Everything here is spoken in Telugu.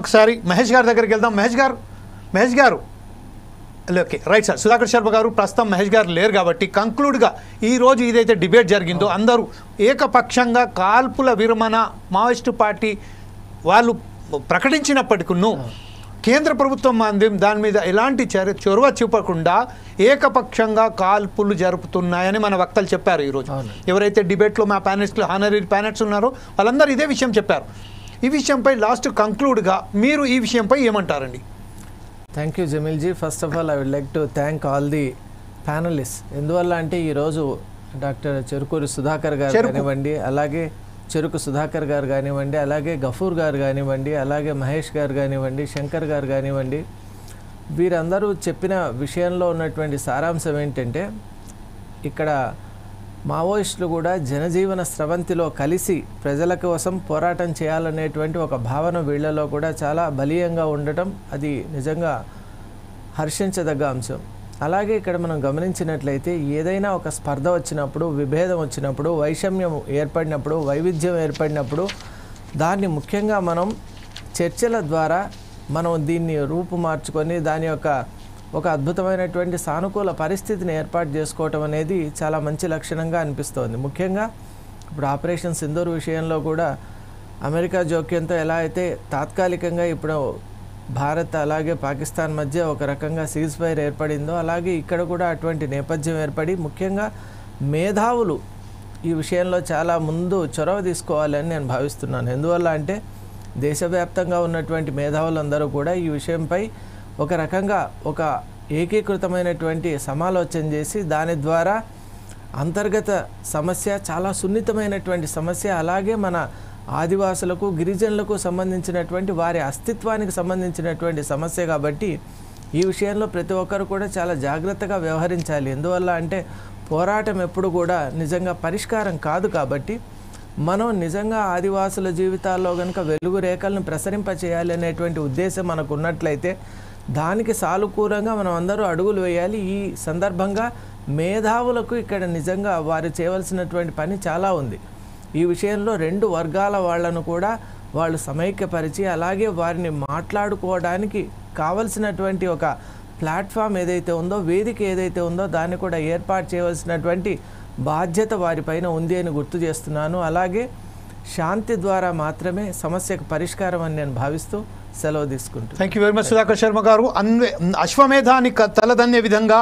ఒకసారి మహేష్ గారి దగ్గరికి వెళ్దాం. మహేష్ గారు okay right sir. Sudhakar Sharma గారు ప్రస్తుతం మహేష్ గారు లేరు కాబట్టి కంక్లూడ్గా ఈరోజు ఏదైతే డిబేట్ జరిగిందో అందరూ ఏకపక్షంగా కాల్పుల విరమణ మావోయిస్టు పార్టీ వాళ్ళు ప్రకటించినప్పటికీ కేంద్ర ప్రభుత్వం దాని మీద ఎలాంటి చొరవ చూపకుండా ఏకపక్షంగా కాల్పులు జరుపుతున్నాయని మన వక్తలు చెప్పారు. ఈరోజు ఎవరైతే డిబేట్లో మా ప్యానెట్స్లో హానరీ ప్యానెట్స్ ఉన్నారో వాళ్ళందరూ ఇదే విషయం చెప్పారు. ఈ విషయంపై లాస్ట్ కంక్లూడ్గా మీరు ఈ విషయంపై ఏమంటారండి? థ్యాంక్ యూ జమీల్జీ. First of all I would like to thank all the panelist. ఎందువల్ల అంటే ఈరోజు డాక్టర్ చెరుకూరి సుధాకర్ గారు కానివ్వండి, అలాగే చెరుకు సుధాకర్ గారు కానివ్వండి, అలాగే గఫూర్ గారు కానివ్వండి, అలాగే మహేష్ గారు కానివ్వండి, శంకర్ గారు కానివ్వండి, వీరందరూ చెప్పిన విషయంలో ఉన్నటువంటి సారాంశం ఏంటంటే ఇక్కడ మావోయిస్టులు కూడా జనజీవన స్రవంతిలో కలిసి ప్రజల కోసం పోరాటం చేయాలనేటువంటి ఒక భావన వీళ్లలో కూడా చాలా బలీయంగా ఉండటం అది నిజంగా హర్షించదగ్గ అంశం. అలాగే ఇక్కడ మనం గమనించినట్లయితే ఏదైనా ఒక స్పర్ధ వచ్చినప్పుడు, విభేదం వచ్చినప్పుడు, వైషమ్యం ఏర్పడినప్పుడు, వైవిధ్యం ఏర్పడినప్పుడు దాన్ని ముఖ్యంగా మనం చర్చల ద్వారా మనం దీన్ని రూపుమార్చుకొని దాని యొక్క ఒక అద్భుతమైనటువంటి సానుకూల పరిస్థితిని ఏర్పాటు చేసుకోవటం అనేది చాలా మంచి లక్షణంగా అనిపిస్తోంది. ముఖ్యంగా ఇప్పుడు ఆపరేషన్ సింధూర్ విషయంలో కూడా అమెరికా జోక్యంతో ఎలా అయితే తాత్కాలికంగా ఇప్పుడు భారత్ అలాగే పాకిస్తాన్ మధ్య ఒక రకంగా సీజ్ ఫైర్ ఏర్పడిందో అలాగే ఇక్కడ కూడా అటువంటి నేపథ్యం ఏర్పడి ముఖ్యంగా మేధావులు ఈ విషయంలో చాలా ముందు చొరవ తీసుకోవాలని నేను భావిస్తున్నాను. ఎందువల్ల అంటే దేశవ్యాప్తంగా ఉన్నటువంటి మేధావులందరూ కూడా ఈ విషయంపై ఒక రకంగా ఒక ఏకీకృతమైనటువంటి సమాలోచన చేసి దాని ద్వారా అంతర్గత సమస్య చాలా సున్నితమైనటువంటి సమస్య, అలాగే మన ఆదివాసులకు గిరిజనులకు సంబంధించినటువంటి వారి అస్తిత్వానికి సంబంధించినటువంటి సమస్య కాబట్టి ఈ విషయంలో ప్రతి ఒక్కరు కూడా చాలా జాగ్రత్తగా వ్యవహరించాలి. ఎందువల్ల అంటే పోరాటం ఎప్పుడు కూడా నిజంగా పరిష్కారం కాదు కాబట్టి మనం నిజంగా ఆదివాసుల జీవితాల్లో కనుక వెలుగు రేఖలను ప్రసరింపచేయాలి అనేటువంటి ఉద్దేశం మనకు ఉన్నట్లయితే దానికి సానుకూలంగా మనం అందరూ అడుగులు వేయాలి. ఈ సందర్భంగా మేధావులకు ఇక్కడ నిజంగా వారు చేయవలసినటువంటి పని చాలా ఉంది. ఈ విషయంలో రెండు వర్గాల వాళ్ళను కూడా వాళ్ళు సమైక్యపరిచి అలాగే వారిని మాట్లాడుకోవడానికి కావలసినటువంటి ఒక ప్లాట్ఫామ్ ఏదైతే ఉందో, వేదిక ఏదైతే ఉందో దాన్ని కూడా ఏర్పాటు చేయవలసినటువంటి బాధ్యత వారిపైన ఉంది అని గుర్తు చేస్తున్నాను. అలాగే శాంతి ద్వారా మాత్రమే సమస్యకు పరిష్కారం అని నేను భావిస్తూ సెలవు తీసుకుంటాను. Thank you very much Sudhakar Sharma గారు. అశ్వమేధాన్ని తలదన్నే విధంగా